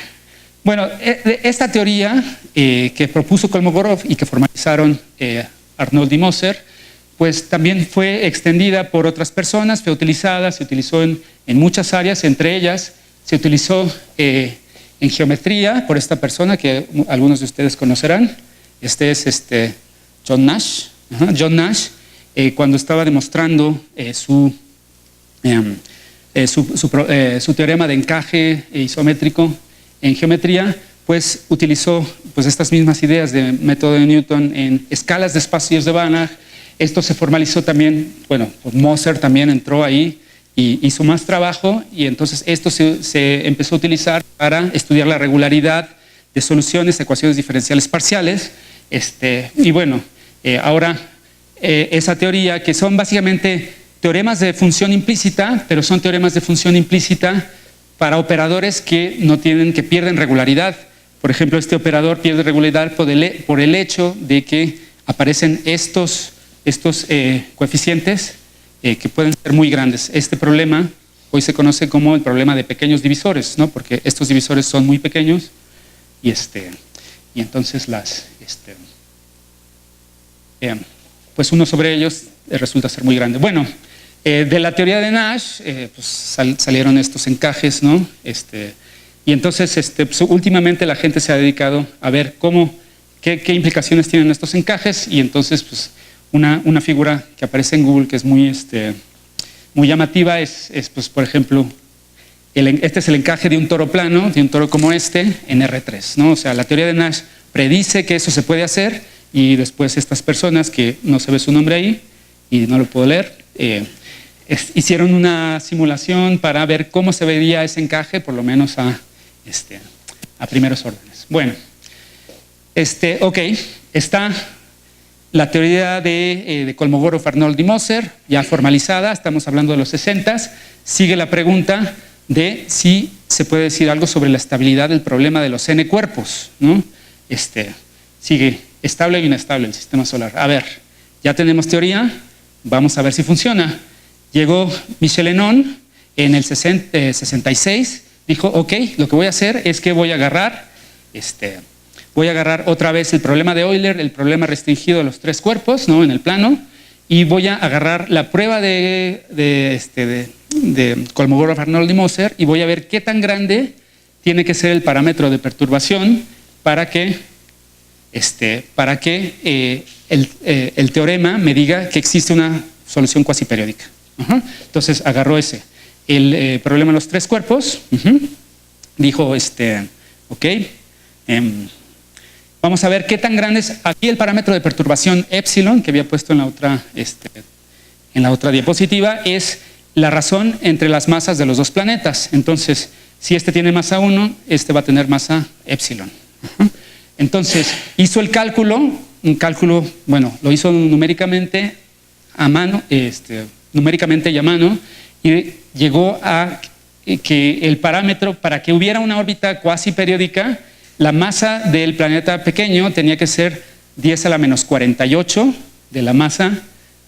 Bueno, esta teoría que propuso Kolmogorov y que formalizaron Arnold y Moser, pues también fue extendida por otras personas, fue utilizada, se utilizó en muchas áreas, entre ellas se utilizó en geometría por esta persona que algunos de ustedes conocerán. Es John Nash. John Nash, cuando estaba demostrando su teorema de encaje isométrico en geometría, pues utilizó pues, estas mismas ideas de método de Newton en escalas de espacios de Banach. Esto se formalizó también, pues Moser también entró ahí y hizo más trabajo, y entonces esto se empezó a utilizar para estudiar la regularidad de soluciones de ecuaciones diferenciales parciales. Ahora esa teoría, que son básicamente teoremas de función implícita, pero son teoremas de función implícita para operadores que pierden regularidad. Por ejemplo, este operador pierde regularidad por el hecho de que aparecen estos coeficientes que pueden ser muy grandes. Este problema hoy se conoce como el problema de pequeños divisores, ¿no? Porque estos divisores son muy pequeños y entonces pues uno sobre ellos resulta ser muy grande. Bueno, de la teoría de Nash pues salieron estos encajes, ¿no? Y entonces pues últimamente la gente se ha dedicado a ver qué implicaciones tienen estos encajes, y entonces pues una figura que aparece en Google que es muy llamativa es pues, por ejemplo, este es el encaje de un toro plano, de un toro como en R3, ¿no? O sea, la teoría de Nash predice que eso se puede hacer, y después estas personas, que no se ve su nombre ahí y no lo puedo leer, hicieron una simulación para ver cómo se vería ese encaje, por lo menos a primeros órdenes. Bueno, ok, está la teoría de Kolmogorov, Arnold y Moser, ya formalizada, estamos hablando de los 60s. Sigue la pregunta de si se puede decir algo sobre la estabilidad del problema de los n cuerpos, ¿no? Sigue estable e inestable el sistema solar. A ver, ya tenemos teoría, vamos a ver si funciona. Llegó Michel Hénon en el 66, dijo, ok, lo que voy a hacer es que voy a agarrar otra vez el problema de Euler, el problema restringido de los 3 cuerpos, ¿no? En el plano, y voy a agarrar la prueba de Kolmogorov, Arnold y Moser, y voy a ver qué tan grande tiene que ser el parámetro de perturbación para que para que el teorema me diga que existe una solución cuasi periódica. Entonces agarró el problema de los tres cuerpos, dijo, ok, vamos a ver qué tan grande es. Aquí el parámetro de perturbación epsilon, que había puesto en la otra diapositiva, es la razón entre las masas de los dos planetas. Entonces, si este tiene masa 1, este va a tener masa epsilon. Entonces, hizo el cálculo, bueno, lo hizo numéricamente a mano, numéricamente y a mano, y llegó a que el parámetro, para que hubiera una órbita cuasi periódica, la masa del planeta pequeño tenía que ser 10 a la menos 48 de la masa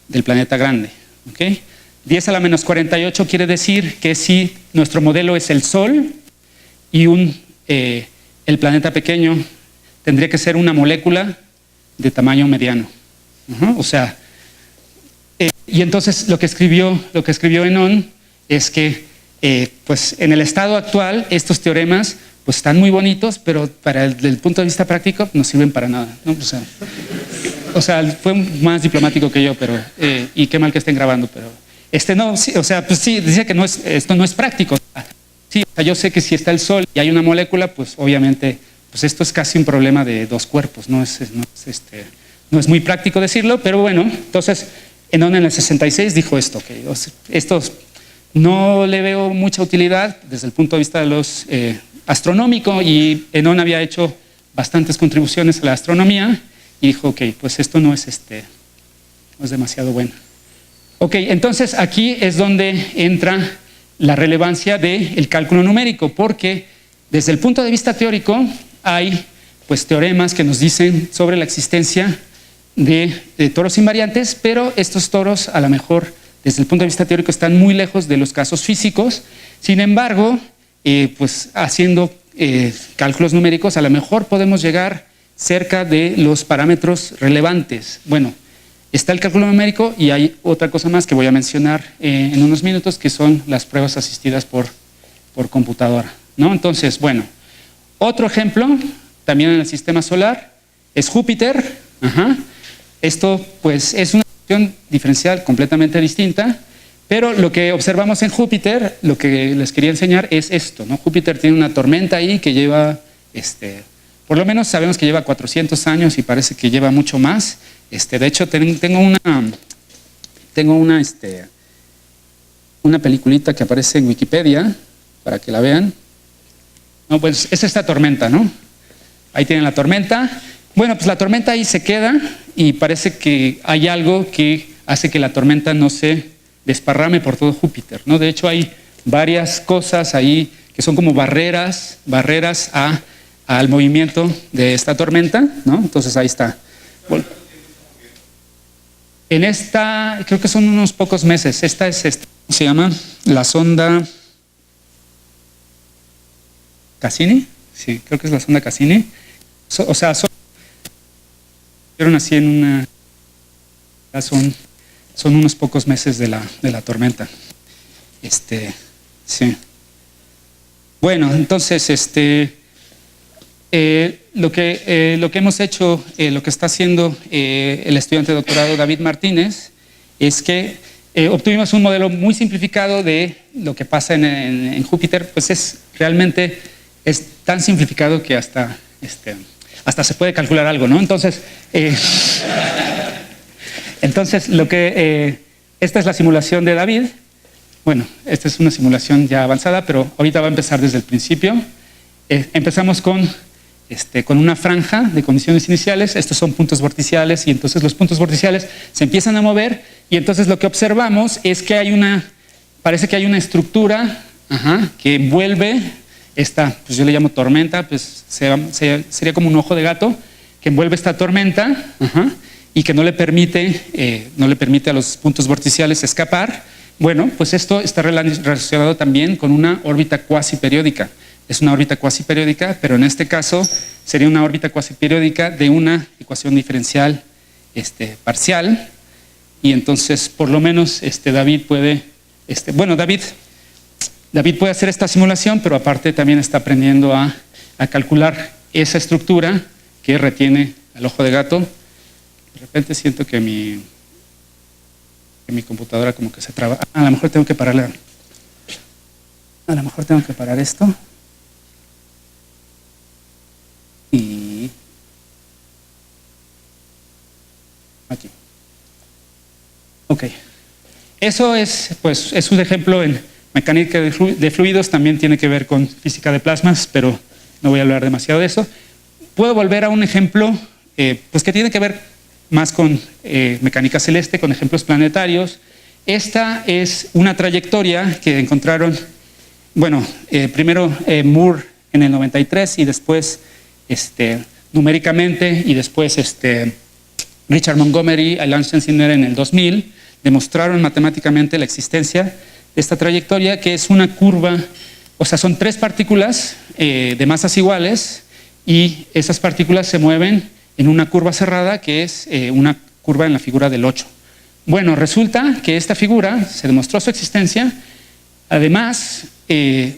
del planeta grande. ¿Okay? 10 a la menos 48 quiere decir que si nuestro modelo es el Sol y el planeta pequeño, tendría que ser una molécula de tamaño mediano. O sea, y entonces lo que escribió Henon es que pues en el estado actual estos teoremas pues están muy bonitos, pero desde el punto de vista práctico no sirven para nada, ¿no? O sea, fue más diplomático que yo, pero y qué mal que estén grabando, pero no, sí, o sea, pues sí, dice que esto no es práctico. Sí, o sea, yo sé que si está el Sol y hay una molécula, pues obviamente, pues esto es casi un problema de dos cuerpos, no es muy práctico decirlo, pero bueno, entonces Henon en el 66 dijo esto, que esto no le veo mucha utilidad desde el punto de vista de los astronómico, y Henon había hecho bastantes contribuciones a la astronomía y dijo, ok, pues esto no es demasiado bueno. Ok, entonces aquí es donde entra la relevancia del cálculo numérico, porque desde el punto de vista teórico hay pues teoremas que nos dicen sobre la existencia de toros invariantes, pero estos toros a lo mejor desde el punto de vista teórico están muy lejos de los casos físicos. Sin embargo, pues haciendo cálculos numéricos a lo mejor podemos llegar cerca de los parámetros relevantes. Bueno, está el cálculo numérico y hay otra cosa más que voy a mencionar en unos minutos, que son las pruebas asistidas por computadora, ¿no? Entonces, bueno, otro ejemplo también en el sistema solar es Júpiter. Esto pues es una función diferencial completamente distinta, pero lo que observamos en Júpiter, lo que les quería enseñar es esto, ¿no? Júpiter tiene una tormenta ahí que lleva, por lo menos sabemos que lleva 400 años y parece que lleva mucho más. De hecho, tengo una peliculita que aparece en Wikipedia para que la vean. No, pues es esta tormenta, ¿no? Ahí tienen la tormenta. Bueno, pues la tormenta ahí se queda y parece que hay algo que hace que la tormenta no se desparrame por todo Júpiter, ¿no? De hecho, hay varias cosas ahí que son como barreras al movimiento de esta tormenta, ¿no? Entonces ahí está. Bueno, en esta, creo que son unos pocos meses, esta se llama la sonda Cassini, sí, creo que es la sonda Cassini. O sea, son así en una, son unos pocos meses de la tormenta. Sí. Bueno, entonces, lo que hemos hecho, lo que está haciendo el estudiante de doctorado David Martínez, es que obtuvimos un modelo muy simplificado de lo que pasa en Júpiter. Pues realmente es tan simplificado que hasta se puede calcular algo, ¿no? Entonces, esta es la simulación de David. Bueno, esta es una simulación ya avanzada, pero ahorita va a empezar desde el principio. Empezamos con una franja de condiciones iniciales. Estos son puntos vorticiales, y entonces los puntos vorticiales se empiezan a mover, y entonces lo que observamos es que parece que hay una estructura que envuelve esta, pues yo le llamo tormenta, pues sería como un ojo de gato que envuelve esta tormenta y que no le permite a los puntos vorticiales escapar. Bueno, pues esto está relacionado también con una órbita cuasi periódica. Es una órbita cuasi periódica, pero en este caso sería una órbita cuasi periódica de una ecuación diferencial parcial, y entonces por lo menos David puede, David puede hacer esta simulación, pero aparte también está aprendiendo a calcular esa estructura que retiene al ojo de gato. De repente siento que mi computadora como que se traba. A lo mejor tengo que pararla. A lo mejor tengo que parar esto. Y aquí. Ok. Eso es, pues, es un ejemplo en mecánica de fluidos, también tiene que ver con física de plasmas, pero no voy a hablar demasiado de eso. Puedo volver a un ejemplo pues que tiene que ver más con mecánica celeste, con ejemplos planetarios. Esta es una trayectoria que encontraron, bueno, primero Moore en el 93 y después numéricamente, y después Richard Montgomery y Lance Sensiner en el 2000 demostraron matemáticamente la existencia de esta trayectoria, que es una curva, o sea, son tres partículas de masas iguales, y esas partículas se mueven en una curva cerrada, que es una curva en la figura del 8. Bueno, resulta que esta figura se demostró su existencia. Además,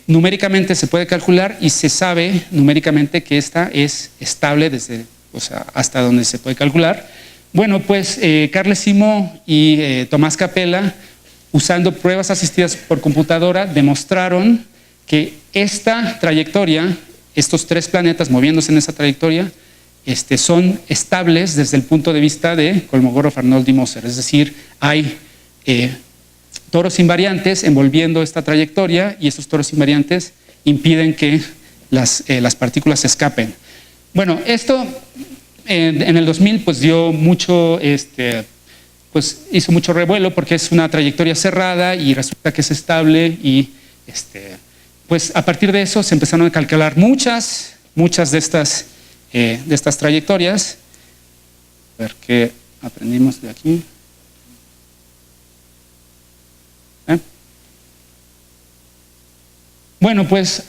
numéricamente se puede calcular y se sabe numéricamente que esta es estable desde, o sea, hasta donde se puede calcular. Bueno, pues Carles Simó y Tomás Capella, usando pruebas asistidas por computadora, demostraron que esta trayectoria, estos tres planetas moviéndose en esa trayectoria, son estables desde el punto de vista de Kolmogorov, Arnoldi y Moser. Es decir, hay toros invariantes envolviendo esta trayectoria, y esos toros invariantes impiden que las partículas se escapen. Bueno, esto en el 2000 pues dio mucho, pues hizo mucho revuelo, porque es una trayectoria cerrada y resulta que es estable, y pues a partir de eso se empezaron a calcular muchas de estas trayectorias. A ver qué aprendimos de aquí. Bueno, pues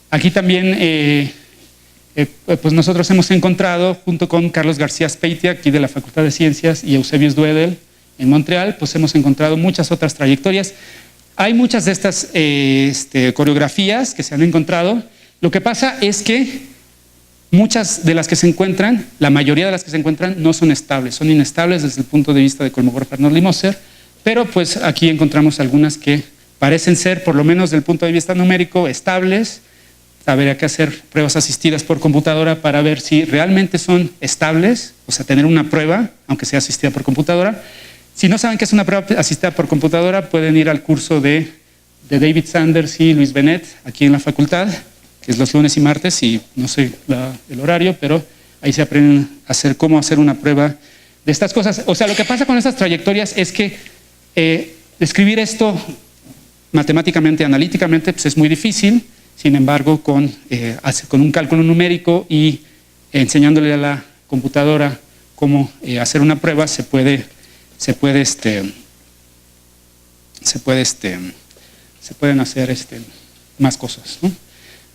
aquí también pues nosotros hemos encontrado, junto con Carlos García Speitia, aquí de la Facultad de Ciencias, y Eusebius Duedel en Montreal, pues hemos encontrado muchas otras trayectorias. Hay muchas de estas coreografías que se han encontrado. Lo que pasa es que muchas de las que se encuentran, la mayoría de las que se encuentran, no son estables, son inestables desde el punto de vista de Kolmogorov, Arnoldi y Moser, pero pues aquí encontramos algunas que parecen ser, por lo menos desde el punto de vista numérico, estables. Habría que hacer pruebas asistidas por computadora para ver si realmente son estables, o sea, tener una prueba, aunque sea asistida por computadora. Si no saben qué es una prueba asistida por computadora, pueden ir al curso de David Sanders y Luis Benet, aquí en la facultad, que es los lunes y martes, y no sé el horario, pero ahí se aprenden a hacer cómo hacer una prueba de estas cosas. O sea, lo que pasa con estas trayectorias es que describir esto matemáticamente, analíticamente, pues es muy difícil. Sin embargo, con un cálculo numérico y enseñándole a la computadora cómo hacer una prueba, se pueden hacer más cosas, ¿no?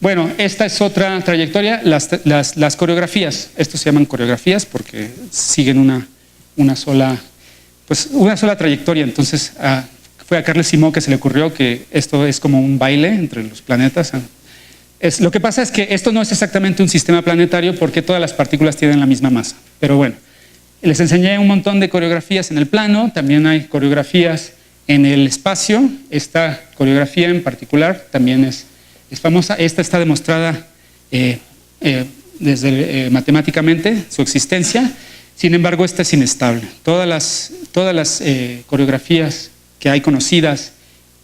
Bueno, esta es otra trayectoria. Las coreografías, estos se llaman coreografías porque siguen una sola trayectoria. Entonces, fue a Carles Simó que se le ocurrió que esto es como un baile entre los planetas. Lo que pasa es que esto no es exactamente un sistema planetario, porque todas las partículas tienen la misma masa. Pero bueno, les enseñé un montón de coreografías en el plano, también hay coreografías en el espacio. Esta coreografía en particular también es famosa. Esta está demostrada matemáticamente, su existencia. Sin embargo, esta es inestable. Todas las coreografías que hay conocidas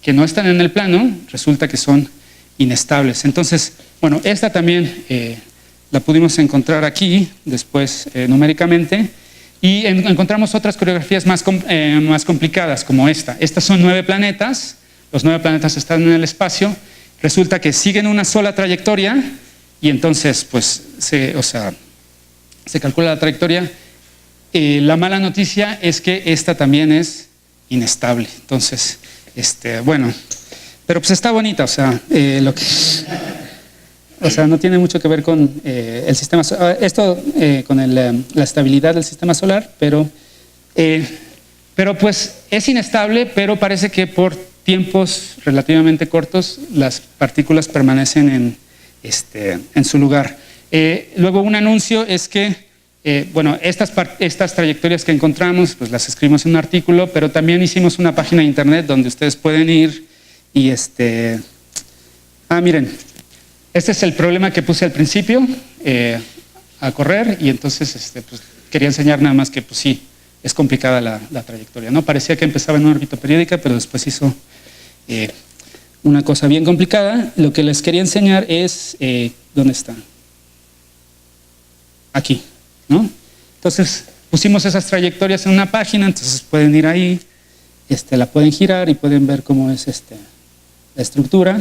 que no están en el plano, resulta que son inestables. Entonces, bueno, esta también la pudimos encontrar aquí, después numéricamente, y encontramos otras coreografías más complicadas, como esta. Estas son 9 planetas, los 9 planetas están en el espacio, resulta que siguen una sola trayectoria, y entonces, pues, se calcula la trayectoria. La mala noticia es que esta también es inestable. Entonces, bueno, pero pues está bonita, o sea, no tiene mucho que ver con el sistema solar, con la estabilidad del sistema solar, pero pues es inestable, pero parece que por tiempos relativamente cortos las partículas permanecen en su lugar. Luego, un anuncio es que bueno, estas trayectorias que encontramos, pues las escribimos en un artículo, pero también hicimos una página de internet donde ustedes pueden ir y miren, este es el problema que puse al principio, a correr, y entonces pues, quería enseñar nada más que pues sí, es complicada la trayectoria, ¿no? Parecía que empezaba en una órbita periódica, pero después hizo una cosa bien complicada. Lo que les quería enseñar es, ¿dónde está? Aquí, ¿no? Entonces pusimos esas trayectorias en una página, entonces pueden ir ahí, la pueden girar y pueden ver cómo es la estructura.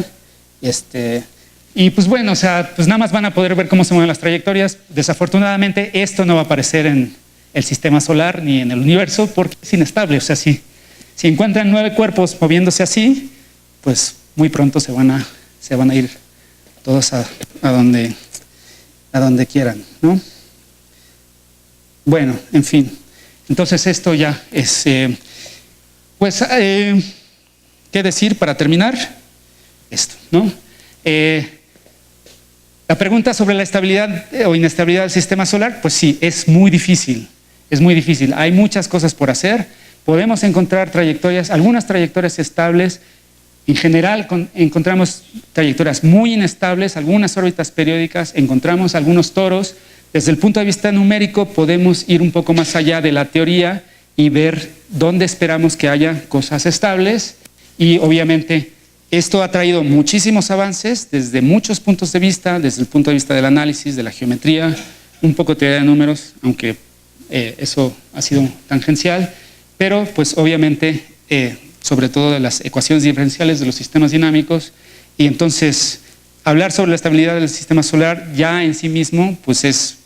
Y pues bueno, o sea, pues nada más van a poder ver cómo se mueven las trayectorias. Desafortunadamente esto no va a aparecer en el sistema solar ni en el universo porque es inestable. O sea, si encuentran 9 cuerpos moviéndose así, pues muy pronto se van a ir todos a donde quieran, ¿no? Bueno, en fin, entonces esto ya es, ¿qué decir para terminar? Esto, ¿no? La pregunta sobre la estabilidad o inestabilidad del sistema solar, pues sí, es muy difícil, hay muchas cosas por hacer, podemos encontrar trayectorias, algunas trayectorias estables, en general encontramos trayectorias muy inestables, algunas órbitas periódicas, encontramos algunos toros. Desde el punto de vista numérico podemos ir un poco más allá de la teoría y ver dónde esperamos que haya cosas estables, y obviamente esto ha traído muchísimos avances desde muchos puntos de vista, desde el punto de vista del análisis, de la geometría, un poco de teoría de números, aunque eso ha sido tangencial, pero pues obviamente sobre todo de las ecuaciones diferenciales de los sistemas dinámicos, y entonces hablar sobre la estabilidad del sistema solar ya en sí mismo pues es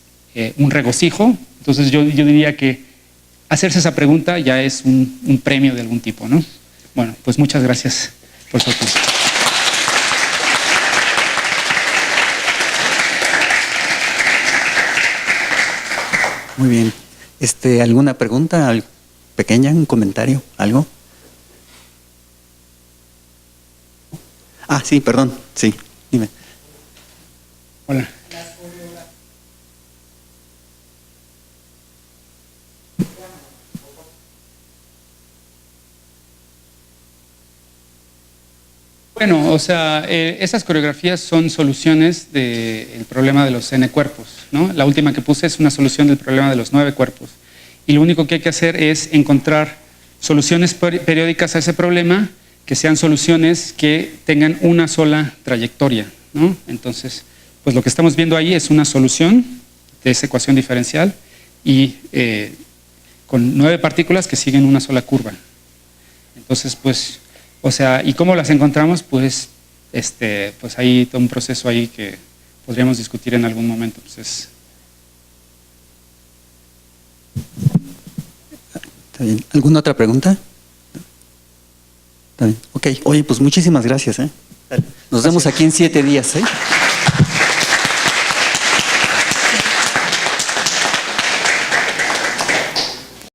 un regocijo. Entonces yo diría que hacerse esa pregunta ya es un premio de algún tipo, ¿no? Bueno, pues muchas gracias por su atención. Muy bien. ¿Alguna pregunta pequeña, un comentario, algo? Sí, perdón, sí, dime. Hola. Bueno, o sea, esas coreografías son soluciones del problema de los n cuerpos, ¿no? La última que puse es una solución del problema de los 9 cuerpos. Y lo único que hay que hacer es encontrar soluciones periódicas a ese problema, que sean soluciones que tengan una sola trayectoria, ¿no? Entonces, pues lo que estamos viendo ahí es una solución de esa ecuación diferencial y con 9 partículas que siguen una sola curva. Entonces, pues, o sea, ¿y cómo las encontramos? Pues, pues hay todo un proceso ahí que podríamos discutir en algún momento. Pues Está bien. ¿Alguna otra pregunta? Está bien. Ok. Oye, pues muchísimas gracias, Nos vemos aquí en 7 días,